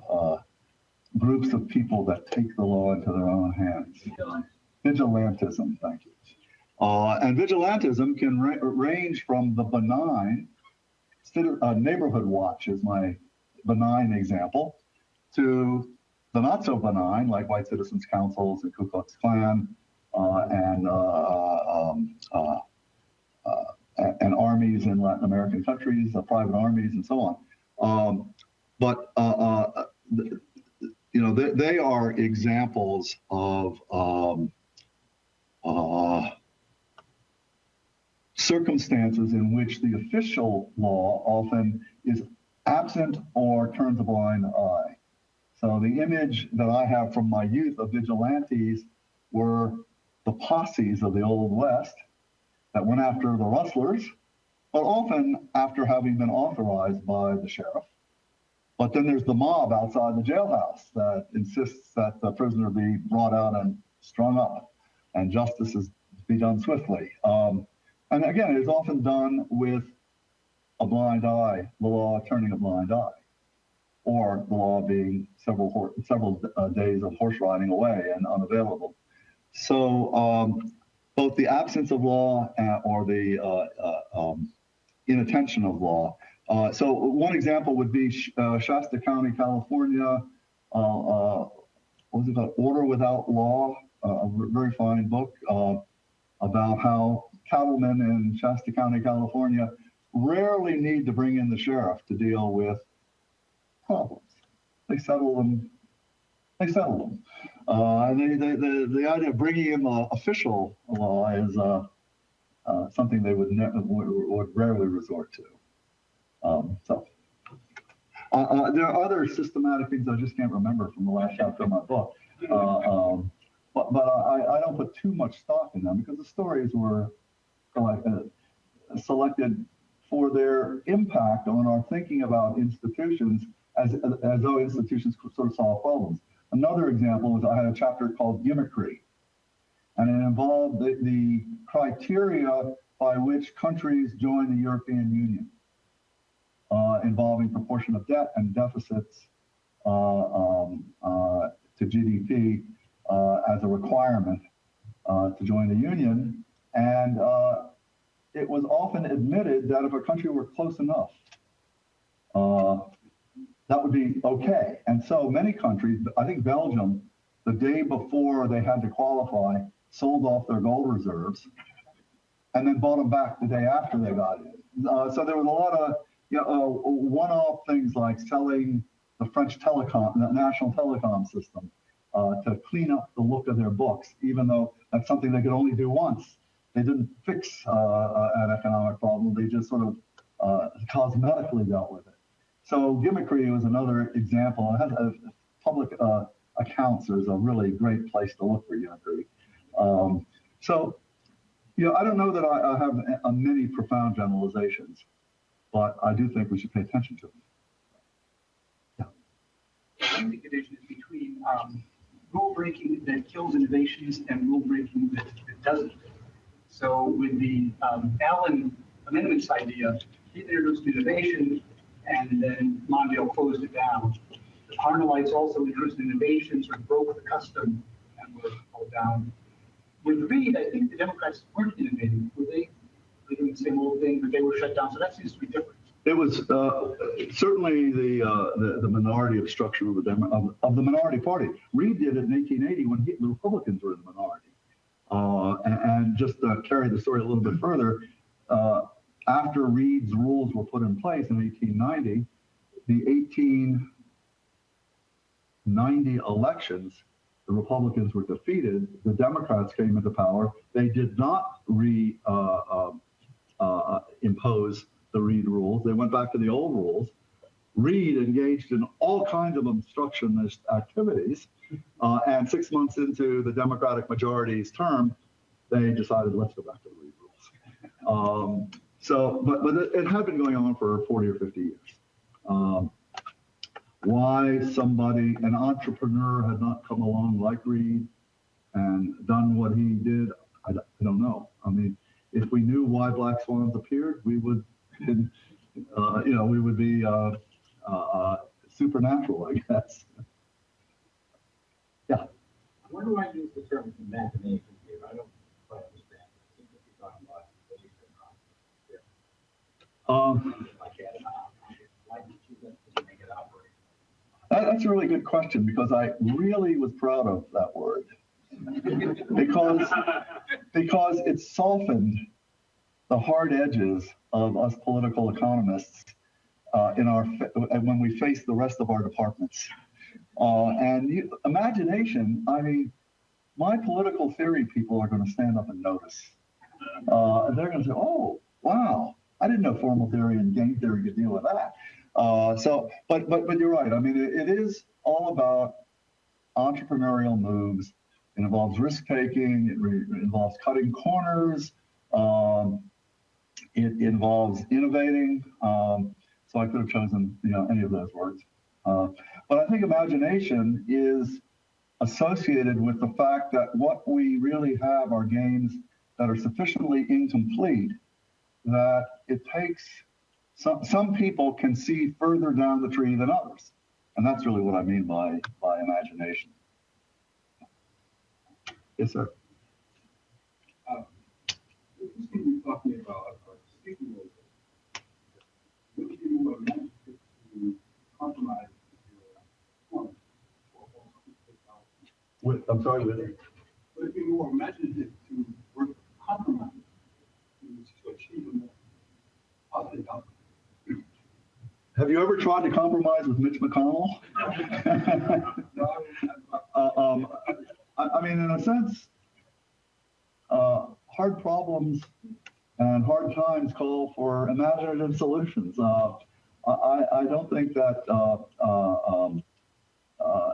groups of people that take the law into their own hands. Vigilantism, thank you. And vigilantism can range from the benign, neighborhood watch is my benign example, to the not so benign, like white citizens councils and Ku Klux Klan and armies in Latin American countries, private armies, and so on. But you know, they are examples of circumstances in which the official law often is absent or turns a blind eye. So the image that I have from my youth of vigilantes were the posses of the Old West that went after the rustlers, but often after having been authorized by the sheriff. But then there's the mob outside the jailhouse that insists that the prisoner be brought out and strung up and justice is be done swiftly. And again, it is often done with a blind eye, the law turning a blind eye, or the law being several days of horse riding away and unavailable. So both the absence of law or the inattention of law. So one example would be Shasta County, California. What was it called? Order Without Law, a very fine book about how cattlemen in Shasta County, California rarely need to bring in the sheriff to deal with problems. They settle them. The idea of bringing in the official law is something they would rarely resort to. There are other systematic things I just can't remember from the last chapter of my book. But I don't put too much stock in them because the stories were selected for their impact on our thinking about institutions as though institutions could sort of solve problems. Another example was I had a chapter called Gimmickry, and it involved the criteria by which countries join the European Union, involving proportion of debt and deficits to GDP as a requirement to join the Union. And it was often admitted that if a country were close enough, that would be okay. And so many countries, I think Belgium, the day before they had to qualify, sold off their gold reserves and then bought them back the day after they got in. So there was a lot of one-off things like selling the French national telecom system to clean up the look of their books, even though that's something they could only do once. They didn't fix an economic problem. They just sort of cosmetically dealt with it. So gimmickry was another example. It has public accounts. There's a really great place to look for gimmickry. So, I don't know that I have many profound generalizations, but I do think we should pay attention to them. I think the division is between rule breaking that kills innovations and rule breaking that doesn't. So with the Allen amendments idea, he introduced innovation and then Mondale closed it down. The Parnellites also introduced innovations or broke the custom and were pulled down. With Reed, I think the Democrats weren't innovating, were they? They were doing the same old thing, but they were shut down. So that seems to be different. It was certainly the minority obstruction of the minority party. Reed did it in 1880 when the Republicans were in the minority. And just to carry the story a little bit further, after Reed's rules were put in place in 1890, the 1890 elections, the Republicans were defeated. The Democrats came into power. They did not impose the Reed rules. They went back to the old rules. Reed engaged in all kinds of obstructionist activities. And 6 months into the Democratic majority's term, they decided, let's go back to the Reed rules. But it had been going on for 40 or 50 years. Why somebody, an entrepreneur, had not come along like Reed and done what he did, I don't know. I mean, if we knew why black swans appeared, we would, we would be supernatural, I guess. Yeah. Where do I use the term imagination here? I don't quite understand. It seems to be talking about why did you make it operate? That's a really good question, because I really was proud of that word. because it softened the hard edges of us political economists when we face the rest of our departments. Imagination, I mean, my political theory people are going to stand up and notice. And they're going to say, oh, wow, I didn't know formal theory and game theory could deal with that. But you're right. I mean, it is all about entrepreneurial moves. It involves risk-taking. It involves cutting corners. It involves innovating. So I could have chosen, any of those words. But I think imagination is associated with the fact that what we really have are games that are sufficiently incomplete that it takes some people can see further down the tree than others. And that's really what I mean by imagination. Yes, sir. You seem to be talking about speaking over. Would you imagine to compromise your I'm sorry, would it be more imaginative to work compromise to achieve a more positive outcome? Have you ever tried to compromise with Mitch McConnell? I mean, in a sense, hard problems and hard times call for imaginative solutions. I don't think that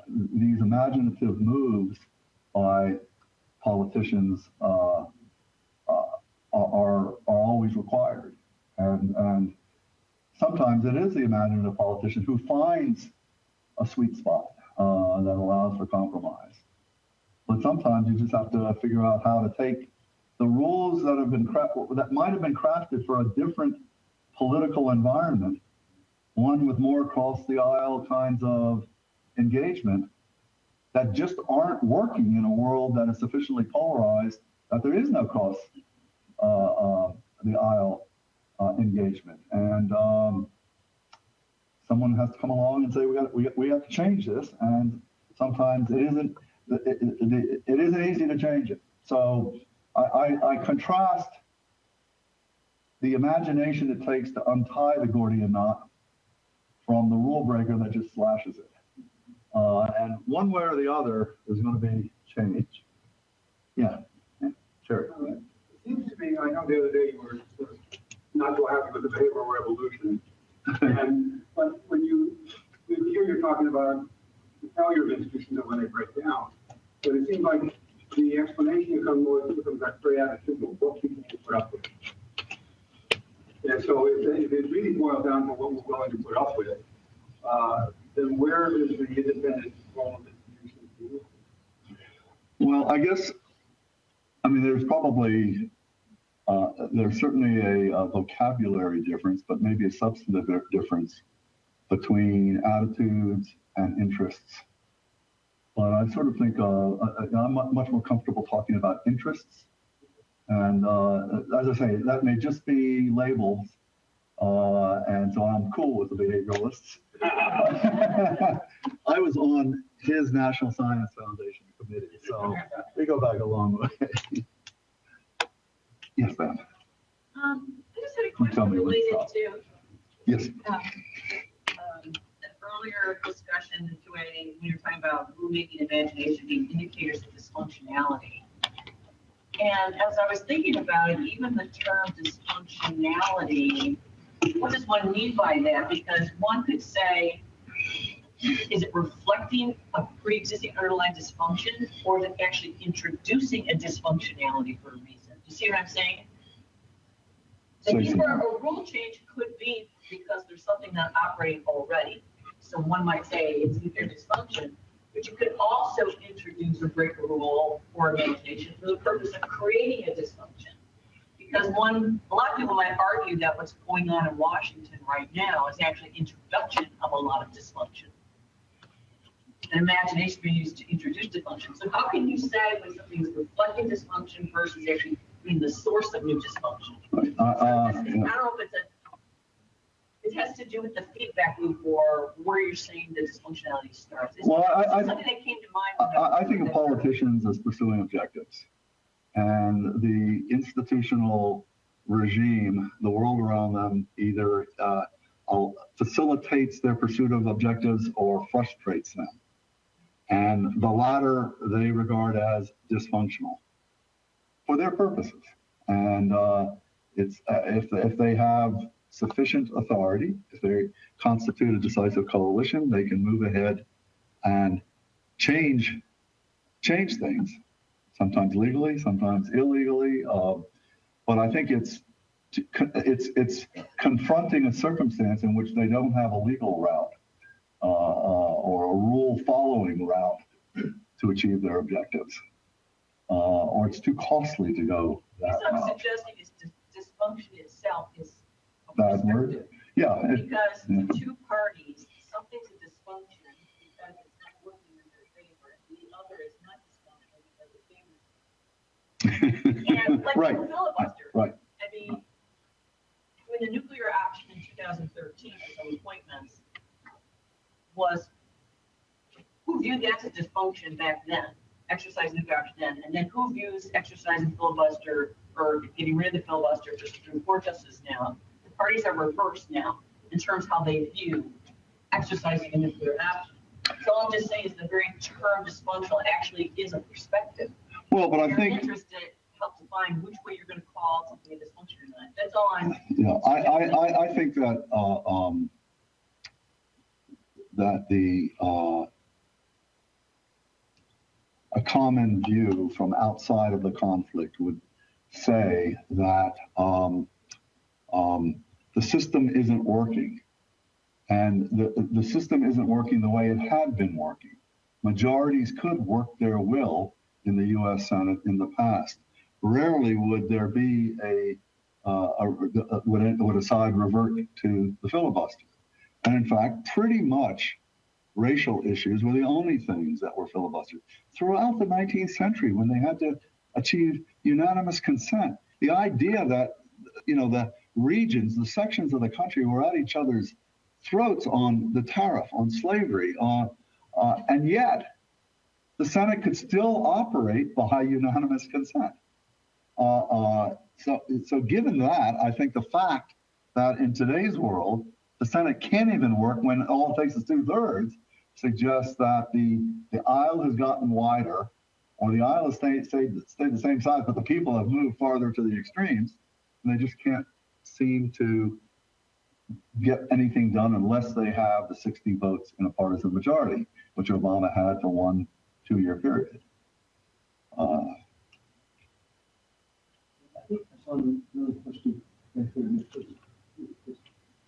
these imaginative moves by politicians are always required. And sometimes it is the imaginative politician who finds a sweet spot that allows for compromise. But sometimes you just have to figure out how to take the rules that have been that might have been crafted for a different political environment, one with more across the aisle kinds of engagement, that just aren't working in a world that is sufficiently polarized that there is no cross the aisle engagement. And someone has to come along and say we have to change this, and sometimes it isn't easy to change it. So I contrast the imagination it takes to untie the Gordian knot from the rule breaker that just slashes it. And one way or the other, there's going to be change. Yeah, sure. It seems to me, I know the other day you were sort of not so happy with the behavioral revolution. But when you hear you're talking about the failure of institutions and when they break down, but it seems like the explanation becomes that very attitudinal, what people will put up with. And so if it really boils down to what we're willing to put up with, then where is the independent role of institutions? Well, I guess, there's probably, there's certainly a vocabulary difference, but maybe a substantive difference between attitudes and interests. But I sort of think I'm much more comfortable talking about interests. And as I say, that may just be labels. And so I'm cool with the behavioralists. I was on his National Science Foundation committee, so we go back a long way. Yes, ma'am. I just had a You tell question me when to related stop. to Yes. an earlier discussion in QA when you're talking about rulemaking and imagination being indicators of dysfunctionality. And as I was thinking about it, even the term dysfunctionality, what does one mean by that? Because one could say, is it reflecting a pre-existing underlying dysfunction, or is it actually introducing a dysfunctionality for a reason? You see what I'm saying? The need for a rule change could be because there's something not operating already. So one might say it's either dysfunction, but you could also introduce or break a rule or imagination for the purpose of creating a dysfunction. Because a lot of people might argue that what's going on in Washington right now is actually introduction of a lot of dysfunction. And imagination being used to introduce dysfunction. So how can you say when something is reflecting dysfunction versus actually being the source of new dysfunction? I don't know if it has to do with the feedback loop or where you're saying the dysfunctionality starts. Well, something that came to mind. I think of politicians as pursuing objectives, and the institutional regime, the world around them, either facilitates their pursuit of objectives or frustrates them. And the latter they regard as dysfunctional for their purposes. And if they have sufficient authority, if they constitute a decisive coalition, they can move ahead and change things, sometimes legally, sometimes illegally. But I think it's confronting a circumstance in which they don't have a legal route or a rule-following route to achieve their objectives, or it's too costly to go that route. route. I'm suggesting is dysfunction itself is Bad word. Yeah. Because the two parties, something's a dysfunction because it's not working in their favor, and the other is not dysfunctional because it favors them. And like Right. the filibuster. Right. I mean, when the nuclear option in 2013 for some appointments was, who viewed that as dysfunction back then, exercising nuclear option then, and then who views exercising filibuster or getting rid of the filibuster for Supreme Court justices now? The parties are reversed now in terms of how they view exercising a nuclear option. So all I'm just saying is the very term dysfunctional actually is a perspective. Well, but I You're think interested help define which way you're going to call something a dysfunction or not. That's all I'm. Yeah, I think that a common view from outside of the conflict would say that the system isn't working, and the system isn't working the way it had been working. Majorities could work their will in the U.S. Senate in the past. Rarely would there be would a side revert to the filibuster. And in fact, pretty much racial issues were the only things that were filibustered throughout the 19th century when they had to achieve unanimous consent. The idea that, the regions, the sections of the country were at each other's throats on the tariff, on slavery, and yet the Senate could still operate by unanimous consent. So given that, I think the fact that in today's world, the Senate can't even work when all it takes is 2/3 suggests that the aisle has gotten wider, or the aisle has stayed the same size, but the people have moved farther to the extremes, and they just can't seem to get anything done unless they have the 60 votes in a partisan majority, which Obama had for 1 2-year period. I think I saw another question right here.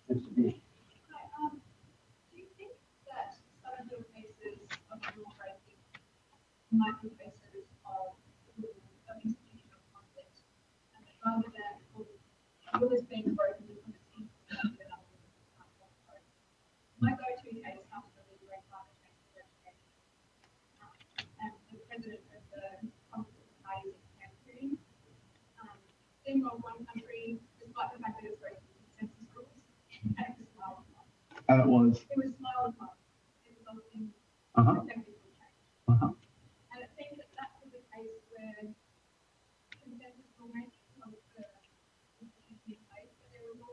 Next to me. Hi, do you think that some of the cases of rule breaking might be cases of institutional conflict, and that rather than a rule is being broken because it's institutional, then other rules can't be broken? My go-to case comes from the US Parliamentary investigation, and the president of the Congress parties in campaign, steamrolled one country despite the fact that it's breaking consensus rules. And it was smile and fun. And it was? It was smile and fun. It resulted in effective change. And it seems that that was a case where consensus rulemaking was the institution in place, but there was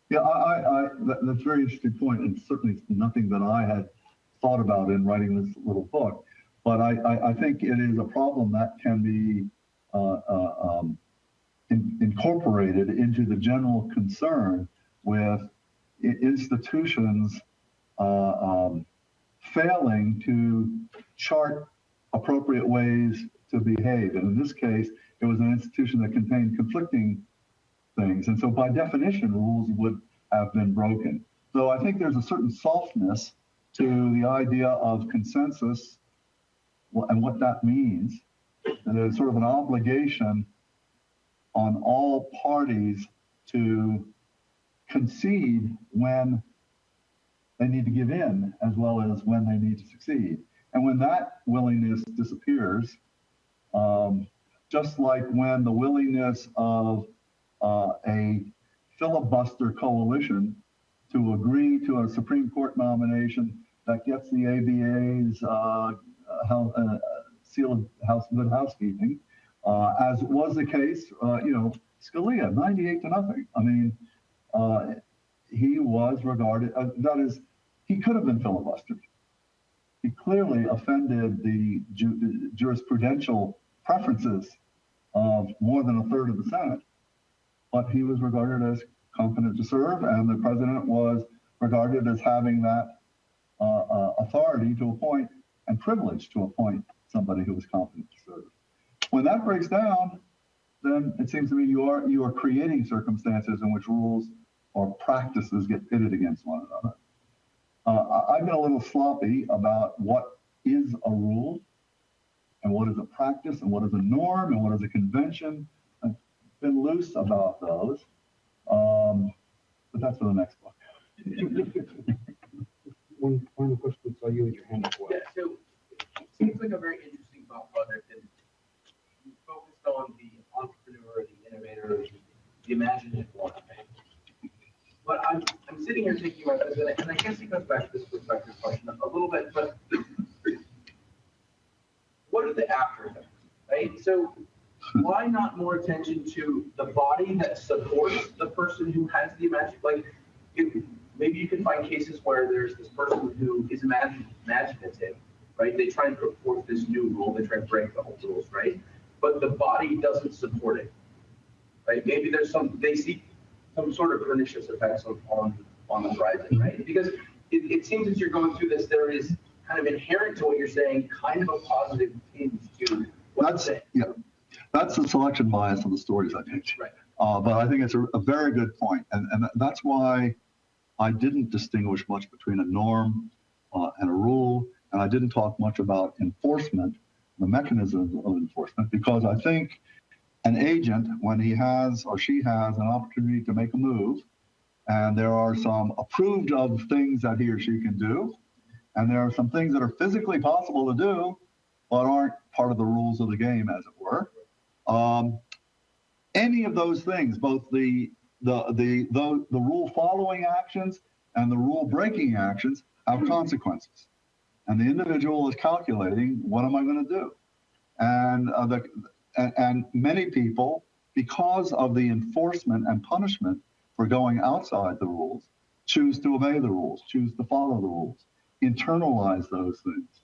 Yeah, that's a very interesting point, and certainly nothing that I had thought about in writing this little book. But I think it is a problem that can be incorporated into the general concern with institutions failing to chart appropriate ways to behave. And in this case, it was an institution that contained conflicting things. And so by definition, rules would have been broken. So I think there's a certain softness to the idea of consensus and what that means. And there's sort of an obligation on all parties to concede when they need to give in, as well as when they need to succeed. And when that willingness disappears, just like when the willingness of a filibuster coalition to agree to a Supreme Court nomination that gets the ABA's seal of good housekeeping, as was the case, Scalia, 98-0. I mean, he was regarded, that is, he could have been filibustered. He clearly offended the jurisprudential preferences of more than a third of the Senate, but he was regarded as competent to serve, and the president was regarded as having that authority to appoint and privilege to appoint somebody who was competent to serve. When that breaks down, then it seems to me you are creating circumstances in which rules or practices get pitted against one another. I've been a little sloppy about what is a rule and what is a practice and what is a norm and what is a convention. I've been loose about those, but that's for the next book. One final question, saw you with your hand up. Yeah, so it seems like a very interesting thought project, and you focused on the entrepreneur, the innovator, the imaginative one. But I'm sitting here thinking about this, and I guess it goes back to this perspective question a little bit, but what are the after effects, right? So why not more attention to the body that supports the person who has the imagination? Like, maybe you can find cases where there's this person who is imaginative, right? They try and put forth this new rule, they try and break the old rules, right? But the body doesn't support it, right? Maybe there's they see some sort of pernicious effects on the horizon, right? Because it seems as you're going through this, there is kind of inherent to what you're saying, kind of a positive tinge to what you're saying. Yeah, that's the selection bias of the stories I picked. Right. But I think it's a very good point. And that's why I didn't distinguish much between a norm and a rule. And I didn't talk much about enforcement, the mechanisms of enforcement, because I think an agent, when he has or she has an opportunity to make a move, and there are some approved of things that he or she can do, and there are some things that are physically possible to do, but aren't part of the rules of the game, as it were. Any of those things, both the rule following actions and the rule breaking actions, have consequences. And the individual is calculating, what am I going to do? And many people, because of the enforcement and punishment for going outside the rules, choose to obey the rules, choose to follow the rules, internalize those things,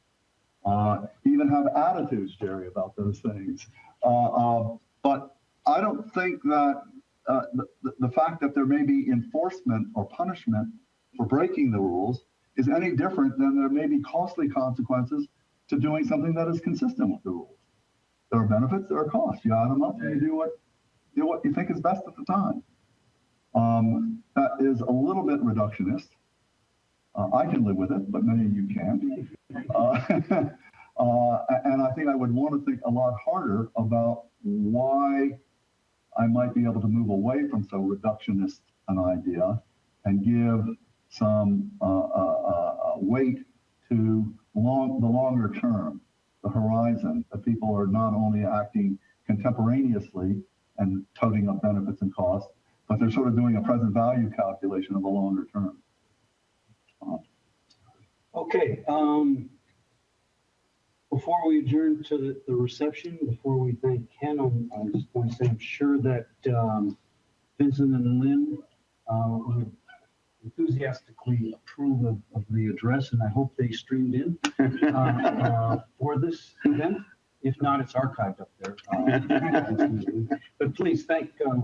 even have attitudes, Jerry, about those things. But I don't think that the fact that there may be enforcement or punishment for breaking the rules is any different than there may be costly consequences to doing something that is consistent with the rules. There are benefits, there are costs. You add them up and you do what you think is best at the time. That is a little bit reductionist. I can live with it, but many of you can't. And I think I would want to think a lot harder about why I might be able to move away from so reductionist an idea and give some weight to the longer term, the horizon, that people are not only acting contemporaneously and toting up benefits and costs, but they're sort of doing a present value calculation of the longer term. Okay. Before we adjourn to the reception, before we thank Ken, I just want to say I'm sure that Vincent and Lynn would enthusiastically approve of the address, and I hope they streamed in for this event. If not, it's archived up there. But please thank you.